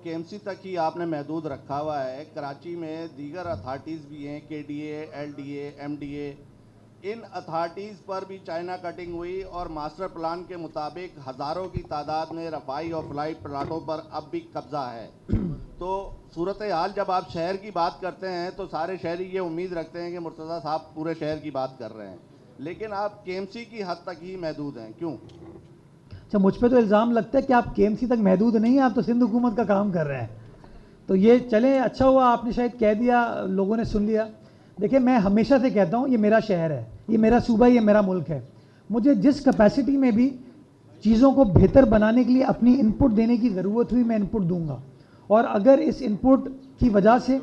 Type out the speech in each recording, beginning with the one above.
KMC तक ही आपने महदूद रखा हुआ है। कराची में दीगर अथॉरिटीज़ भी हैं, केडीए, एलडीए, एमडीए, इन अथॉरिटीज़ पर भी चाइना कटिंग हुई और मास्टर प्लान के मुताबिक हज़ारों की तादाद में रफाई और फ्लाई प्लाटों पर अब भी कब्जा है। तो सूरत हाल जब आप शहर की बात करते हैं तो सारे शहरी ये उम्मीद रखते हैं कि मुर्तज़ा साहब पूरे शहर की बात कर रहे हैं, लेकिन आप केएमसी की हद तक ही महदूद हैं, क्यों? अच्छा, मुझ पे तो इल्ज़ाम लगता है कि आप केएमसी तक महदूद नहीं हैं, आप तो सिंध हुकूमत का काम कर रहे हैं। तो ये चले, अच्छा हुआ आपने शायद कह दिया, लोगों ने सुन लिया। देखिए, मैं हमेशा से कहता हूँ ये मेरा शहर है, ये मेरा सूबा, ये मेरा मुल्क है। मुझे जिस कैपेसिटी में भी चीज़ों को बेहतर बनाने के लिए अपनी इनपुट देने की ज़रूरत हुई, मैं इनपुट दूंगा। और अगर इस इनपुट की वजह से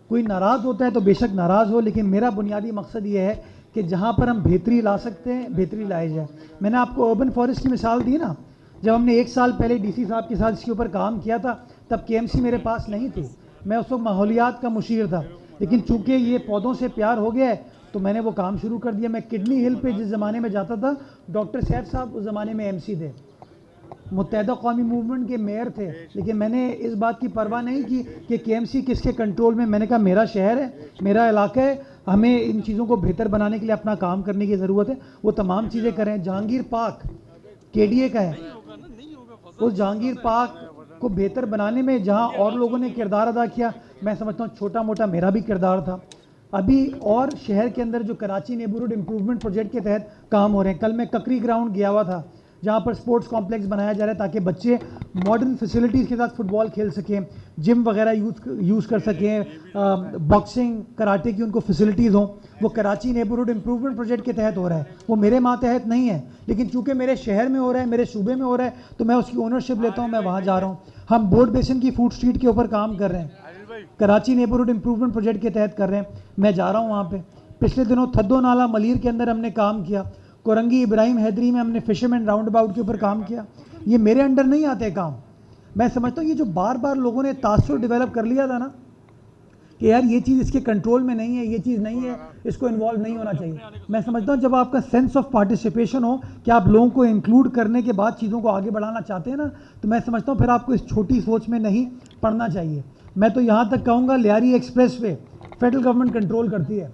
कोई नाराज़ होता है तो बेशक नाराज़ हो, लेकिन मेरा बुनियादी मकसद ये है कि जहाँ पर हम बेहतरी ला सकते हैं बेहतरी लाई जाए। मैंने आपको अर्बन फॉरेस्ट की मिसाल दी ना, जब हमने 1 साल पहले डीसी साहब के साथ इसके ऊपर काम किया था तब केएमसी मेरे पास नहीं थी, मैं उस वक्त माहौलियात का मुशीर था। लेकिन चूंकि ये पौधों से प्यार हो गया है तो मैंने वो काम शुरू कर दिया। मैं किडनी हिल पे जिस ज़माने में जाता था, डॉक्टर सैफ साहब उस ज़माने में एमसी थे, मुत्तहदा कौमी मूवमेंट के मेयर थे, लेकिन मैंने इस बात की परवाह नहीं की कि केएमसी किसके कंट्रोल में। मैंने कहा मेरा शहर है, मेरा इलाका है, हमें इन चीज़ों को बेहतर बनाने के लिए अपना काम करने की ज़रूरत है। वो तमाम चीज़ें करें। जहांगीर पार्क केडीए का है, उस जहांगीर पार्क को बेहतर बनाने में जहां और लोगों ने किरदार अदा किया, मैं समझता हूँ छोटा मोटा मेरा भी किरदार था। अभी और शहर के अंदर जो कराची नेबरहुड इम्प्रूवमेंट प्रोजेक्ट के तहत काम हो रहे हैं। कल मैं ककरी ग्राउंड गया हुआ था जहाँ पर स्पोर्ट्स कॉम्प्लेक्स बनाया जा रहा है ताकि बच्चे मॉडर्न फैसिलिटीज़ के साथ फुटबॉल खेल सकें, जिम वगैरह यूज़ कर सकें, बॉक्सिंग कराटे की उनको फैसिलिटीज़ हों। वो कराची नेबरहुड इम्प्रूवमेंट प्रोजेक्ट के तहत हो रहा है, वो मेरे मातहत नहीं है, लेकिन चूंकि मेरे शहर में हो रहा है, मेरे सूबे में हो रहा है, तो मैं उसकी ओनरशिप लेता हूँ, मैं वहाँ जा रहा हूँ। हम बोर्ड बेसिन की फूड स्ट्रीट के ऊपर काम कर रहे हैं, कराची नेबरहुड इम्प्रूवमेंट प्रोजेक्ट के तहत कर रहे हैं, मैं जा रहा हूँ वहाँ पे। पिछले दिनों थद्दो नाला मलीर के अंदर हमने काम किया, कोरंगी इब्राहिम हैदरी में हमने फिशरमैन राउंड अबाउट के ऊपर काम किया। ये मेरे अंडर नहीं आते काम। मैं समझता हूँ ये जो बार बार लोगों ने तासुर डेवलप कर लिया था ना कि यार ये चीज़ इसके कंट्रोल में नहीं है, ये चीज़ नहीं है, इसको इन्वॉल्व नहीं होना चाहिए। मैं समझता हूँ जब आपका सेंस ऑफ पार्टिसिपेशन हो कि आप लोगों को इंक्लूड करने के बाद चीज़ों को आगे बढ़ाना चाहते हैं ना, तो मैं समझता हूँ फिर आपको इस छोटी सोच में नहीं पड़ना चाहिए। मैं तो यहाँ तक कहूँगा, Lyari express way federal government control करती है।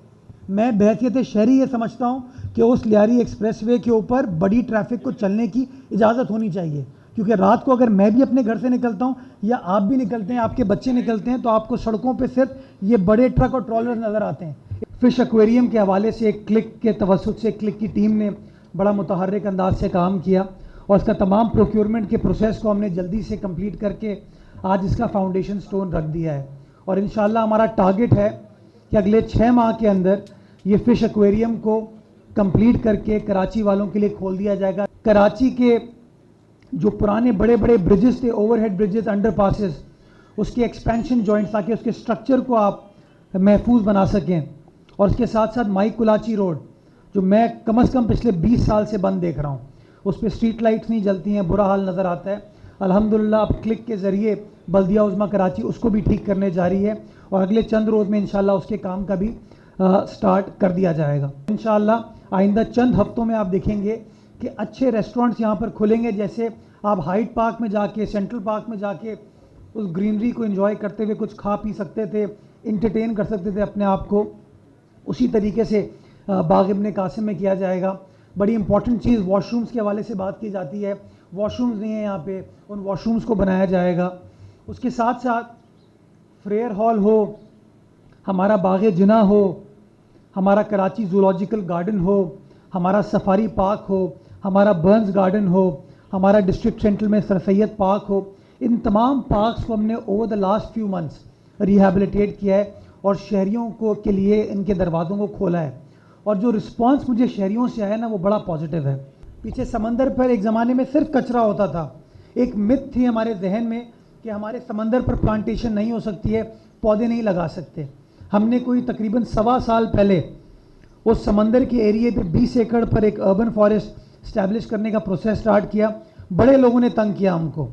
मैं बहसियत शहरी ये समझता हूँ कि उस लियारी एक्सप्रेसवे के ऊपर बड़ी ट्रैफिक को चलने की इजाज़त होनी चाहिए, क्योंकि रात को अगर मैं भी अपने घर से निकलता हूँ या आप भी निकलते हैं, आपके बच्चे निकलते हैं, तो आपको सड़कों पे सिर्फ ये बड़े ट्रक और ट्रॉलर नज़र आते हैं। फिश एक्वेरियम के हवाले से एक क्लिक के तवस्सुत से क्लिक की टीम ने बड़ा मुतहर्रिक अंदाज से काम किया और इसका तमाम प्रोक्योरमेंट के प्रोसेस को हमने जल्दी से कंप्लीट करके आज इसका फाउंडेशन स्टोन रख दिया है। और इंशाल्लाह हमारा टारगेट है कि अगले 6 माह के अंदर ये फिश एक्वेरियम को कंप्लीट करके कराची वालों के लिए खोल दिया जाएगा। कराची के जो पुराने बड़े बड़े ब्रिजेस थे, ओवरहेड ब्रिजेस, अंडर पासेस, उसके एक्सपेंशन जॉइंट्स, ताकि उसके स्ट्रक्चर को आप महफूज बना सकें। और उसके साथ साथ माई कुलाची रोड, जो मैं कम से कम पिछले 20 साल से बंद देख रहा हूँ, उस पर स्ट्रीट लाइट्स नहीं जलती हैं, बुरा हाल नज़र आता है। अल्हम्दुलिल्लाह अब क्लिक के ज़रिए बल्दिया उज़्मा कराची उसको भी ठीक करने जा रही है और अगले चंद रोज़ में इंशाल्लाह उसके काम का भी स्टार्ट कर दिया जाएगा। इंशाल्लाह आइंदा चंद हफ्तों में आप देखेंगे कि अच्छे रेस्टोरेंट्स यहाँ पर खुलेंगे। जैसे आप हाइट पार्क में जाके, सेंट्रल पार्क में जाके उस ग्रीनरी को एंजॉय करते हुए कुछ खा पी सकते थे, इंटरटेन कर सकते थे अपने आप को, उसी तरीके से बाग इब्ने कासिम में किया जाएगा। बड़ी इंपॉर्टेंट चीज़ वॉशरूम्स के हवाले से बात की जाती है, वॉशरूम्स नहीं है यहाँ पे, उन वॉशरूम्स को बनाया जाएगा। उसके साथ साथ फ्रेयर हॉल हो, हमारा बाग जिना हो, हमारा कराची जूलॉजिकल गार्डन हो, हमारा सफारी पार्क हो, हमारा बर्न्स गार्डन हो, हमारा डिस्ट्रिक्ट सेंट्रल में सर सैयद पार्क हो, इन तमाम पार्क्स को हमने over the last few months rehabilitate किया है और शहरियों को के लिए इनके दरवाज़ों को खोला है। और जो रिस्पांस मुझे शहरियों से आया ना, वो बड़ा पॉजिटिव है। पीछे समंदर पर एक ज़माने में सिर्फ कचरा होता था, एक मिथ थी हमारे जहन में कि हमारे समंदर पर प्लांटेशन नहीं हो सकती है, पौधे नहीं लगा सकते। हमने कोई तकरीबन 1.25 साल पहले उस समंदर के एरिए पे 20 एकड़ पर एक अर्बन फॉरेस्ट स्टैब्लिश करने का प्रोसेस स्टार्ट किया। बड़े लोगों ने तंग किया हमको,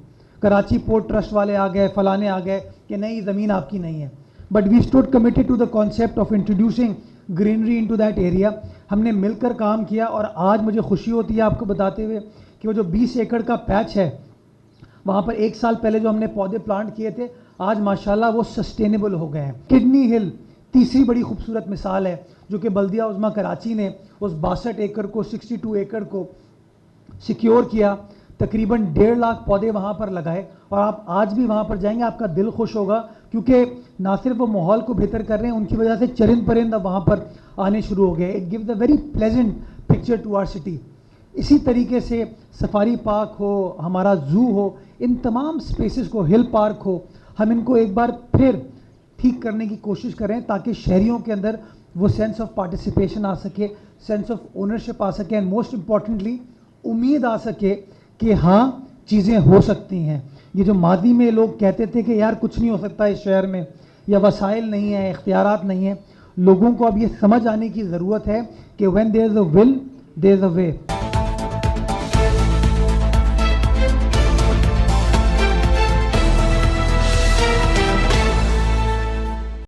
कराची पोर्ट ट्रस्ट वाले आ गए, फलाने आ गए कि नहीं, ज़मीन आपकी नहीं है। But we stood committed to the concept of introducing greenery into that area. हमने मिलकर काम किया और आज मुझे खुशी होती है आपको बताते हुए कि वो जो 20 एकड़ का पैच है, वहाँ पर 1 साल पहले जो हमने पौधे प्लांट किए थे, आज माशाल्लाह वो सस्टेनेबल हो गए हैं। किडनी हिल तीसरी बड़ी खूबसूरत मिसाल है, जो कि बल्दिया उज़्मा कराची ने उस 62 एकड़ को 62 एकड़ को सिक्योर किया, तकरीबन 1.5 लाख पौधे वहाँ पर लगाए। और आप आज भी वहाँ पर जाएंगे, आपका दिल खुश होगा, क्योंकि ना सिर्फ वो माहौल को बेहतर कर रहे हैं, उनकी वजह से चरिंद परिंद अब वहाँ पर आने शुरू हो गए। It gives a very pleasant picture to our city. इसी तरीके से सफारी पार्क हो, हमारा जू हो, इन तमाम स्पेसेस को, हिल पार्क हो, हम इनको एक बार फिर ठीक करने की कोशिश करें, ताकि शहरियों के अंदर वो सेंस ऑफ पार्टिसिपेशन आ सके, सेंस ऑफ ओनरशिप आ सके, एंड मोस्ट इम्पॉर्टेंटली उम्मीद आ सके कि हाँ चीज़ें हो सकती हैं। ये जो मादी में लोग कहते थे कि यार कुछ नहीं हो सकता इस शहर में, या वसाइल नहीं है, इख्तियारात नहीं है, लोगों को अब ये समझ आने की ज़रूरत है कि when there is a will there is a way.